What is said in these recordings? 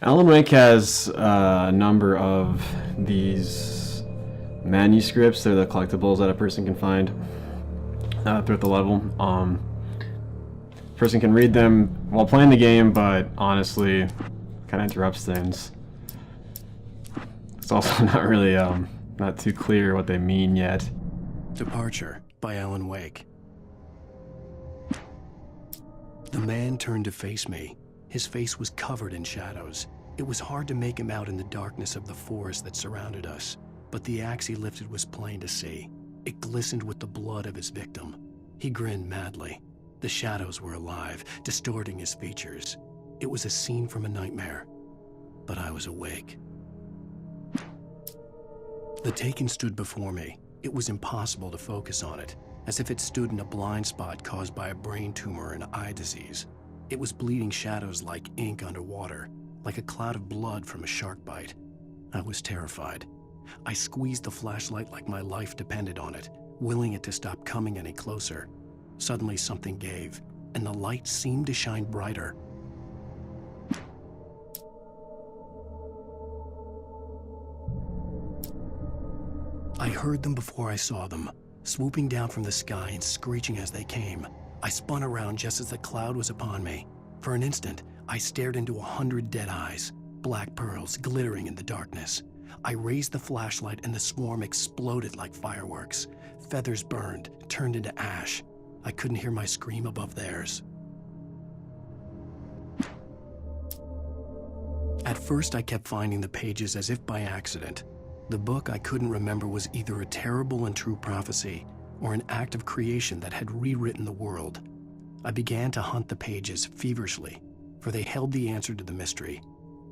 Alan Wake has a number of these manuscripts. They're the collectibles that a person can find throughout the level. Person can read them while playing the game, but honestly, kind of interrupts things. It's also not really not too clear what they mean yet. Departure by Alan Wake. The man turned to face me. His face was covered in shadows. It was hard to make him out in the darkness of the forest that surrounded us, but the axe he lifted was plain to see. It glistened with the blood of his victim. He grinned madly. The shadows were alive, distorting his features. It was a scene from a nightmare, but I was awake. The Taken stood before me. It was impossible to focus on it, as if it stood in a blind spot caused by a brain tumor and eye disease. It was bleeding shadows like ink underwater, like a cloud of blood from a shark bite. I was terrified. I squeezed the flashlight like my life depended on it, willing it to stop coming any closer. Suddenly something gave, and the light seemed to shine brighter. I heard them before I saw them, swooping down from the sky and screeching as they came. I spun around just as the cloud was upon me. For an instant, I stared into 100 dead eyes, black pearls glittering in the darkness. I raised the flashlight and the swarm exploded like fireworks. Feathers burned, turned into ash. I couldn't hear my scream above theirs. At first, I kept finding the pages as if by accident. The book I couldn't remember was either a terrible and true prophecy or an act of creation that had rewritten the world. I began to hunt the pages feverishly, for they held the answer to the mystery.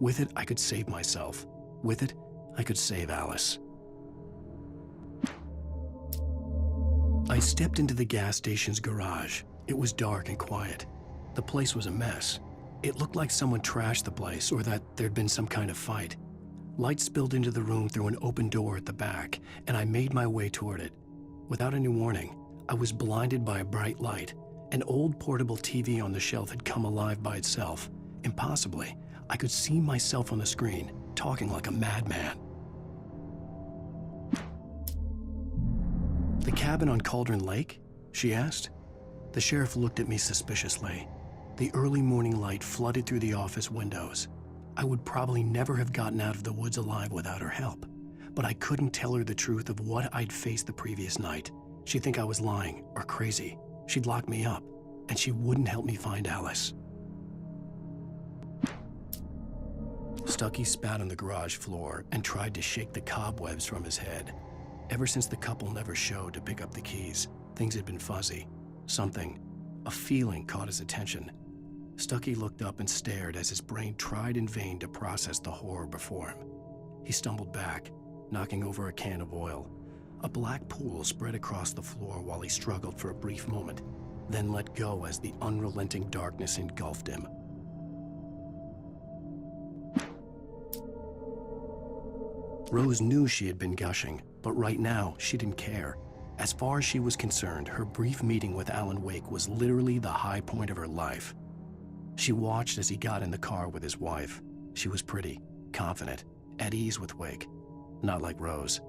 With it, I could save myself. With it, I could save Alice. I stepped into the gas station's garage. It was dark and quiet. The place was a mess. It looked like someone trashed the place or that there'd been some kind of fight. Light spilled into the room through an open door at the back, and I made my way toward it. Without any warning, I was blinded by a bright light. An old portable TV on the shelf had come alive by itself. Impossibly, I could see myself on the screen, talking like a madman. "The cabin on Cauldron Lake?" she asked. The sheriff looked at me suspiciously. The early morning light flooded through the office windows. I would probably never have gotten out of the woods alive without her help, but I couldn't tell her the truth of what I'd faced the previous night. She'd think I was lying or crazy. She'd lock me up, and she wouldn't help me find Alice. Stucky spat on the garage floor and tried to shake the cobwebs from his head. Ever since the couple never showed to pick up the keys, things had been fuzzy. Something, a feeling caught his attention. Stucky looked up and stared as his brain tried in vain to process the horror before him. He stumbled back, knocking over a can of oil. A black pool spread across the floor while he struggled for a brief moment, then let go as the unrelenting darkness engulfed him. Rose knew she had been gushing, but right now she didn't care. As far as she was concerned, her brief meeting with Alan Wake was literally the high point of her life. She watched as he got in the car with his wife. She was pretty, confident, at ease with Wake. Not like Rose.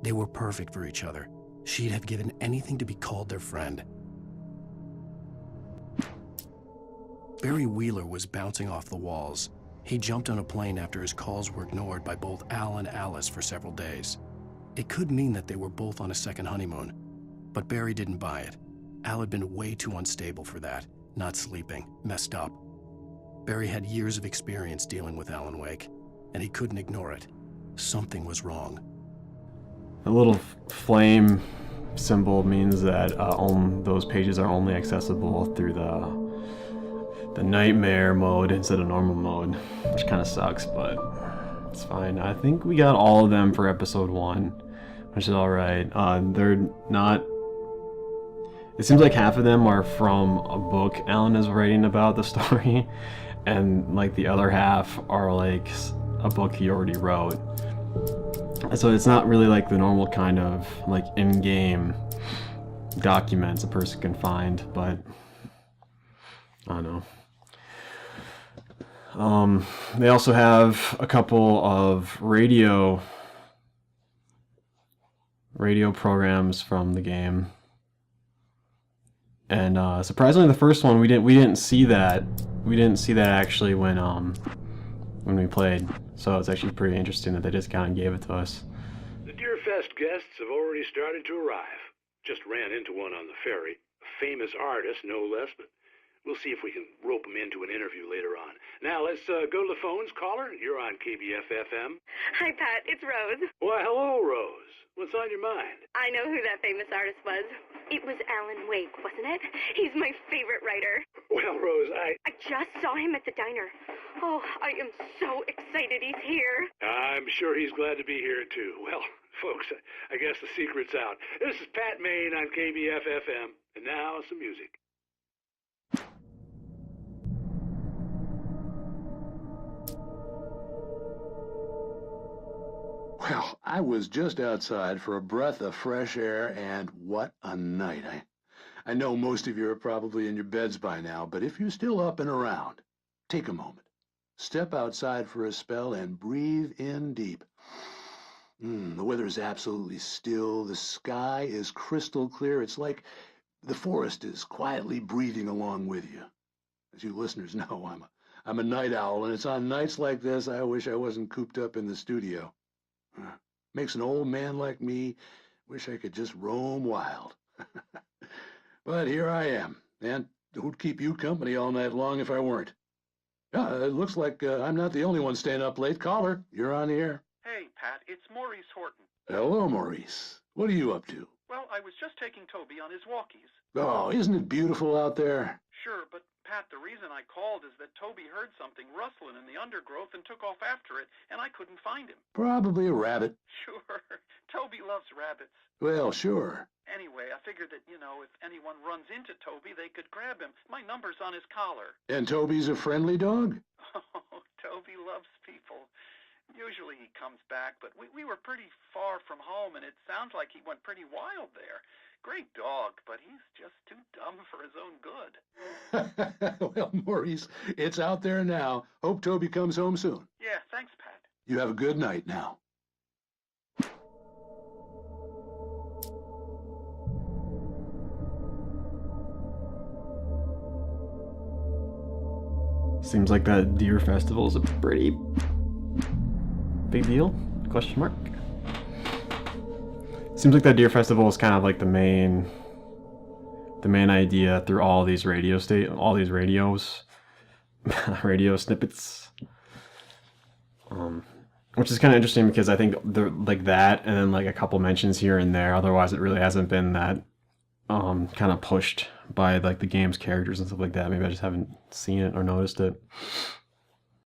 They were perfect for each other. She'd have given anything to be called their friend. Barry Wheeler was bouncing off the walls. He jumped on a plane after his calls were ignored by both Al and Alice for several days. It could mean that they were both on a second honeymoon, but Barry didn't buy it. Al had been way too unstable for that, not sleeping, messed up. Barry had years of experience dealing with Alan Wake, and he couldn't ignore it. Something was wrong. The little flame symbol means that those pages are only accessible through the nightmare mode instead of normal mode, which kind of sucks, but it's fine. I think we got all of them for episode 1, which is alright. They're not... It seems like half of them are from a book Alan is writing about the story, and like the other half are like a book he already wrote. So it's not really like the normal kind of like in-game documents a person can find, but I don't know. They also have a couple of radio programs from the game, and surprisingly, the first one we didn't see that actually when we played. So it's actually pretty interesting that they just kind of gave it to us. The Deerfest guests have already started to arrive. Just ran into one on the ferry. A famous artist, no less, but we'll see if we can rope him into an interview later on. Now, let's go to the phones. Caller, you're on KBF-FM. Hi, Pat. It's Rose. Why, hello, Rose. What's on your mind? I know who that famous artist was. It was Alan Wake, wasn't it? He's my favorite writer. Well, Rose, I just saw him at the diner. Oh, I am so excited he's here. I'm sure he's glad to be here, too. Well, folks, I guess the secret's out. This is Pat Maine on KBF-FM, and now some music. Well, I was just outside for a breath of fresh air, and what a night. I know most of you are probably in your beds by now, but if you're still up and around, take a moment. Step outside for a spell and breathe in deep. The weather is absolutely still. The sky is crystal clear. It's like the forest is quietly breathing along with you. As you listeners know, I'm a night owl, and it's on nights like this I wish I wasn't cooped up in the studio. Makes an old man like me wish I could just roam wild. But here I am, and who'd keep you company all night long if I weren't? It looks like I'm not the only one staying up late. Caller, you're on the air. Hey, Pat, it's Maurice Horton. Hello, Maurice. What are you up to? Well, I was just taking Toby on his walkies. Oh, isn't it beautiful out there? Sure, but Pat, the reason I called is that Toby heard something rustling in the undergrowth and took off after it, and I couldn't find him. Probably a rabbit. Sure, Toby loves rabbits. Well, sure. Anyway, I figured that, if anyone runs into Toby, they could grab him. My number's on his collar. And Toby's a friendly dog? Oh, Toby loves people. Usually he comes back, but we were pretty far from home, and it sounds like he went pretty wild there. Great dog, but he's just too dumb for his own good. Well, Maurice, it's out there now. Hope Toby comes home soon. Yeah, thanks, Pat. You have a good night now. Seems like that deer festival is a pretty big deal? Question mark. Seems like that deer festival is kind of like the main idea through all these radio snippets. Which is kind of interesting because I think like that and then like a couple mentions here and there. Otherwise, it really hasn't been that kind of pushed by like the game's characters and stuff like that. Maybe I just haven't seen it or noticed it.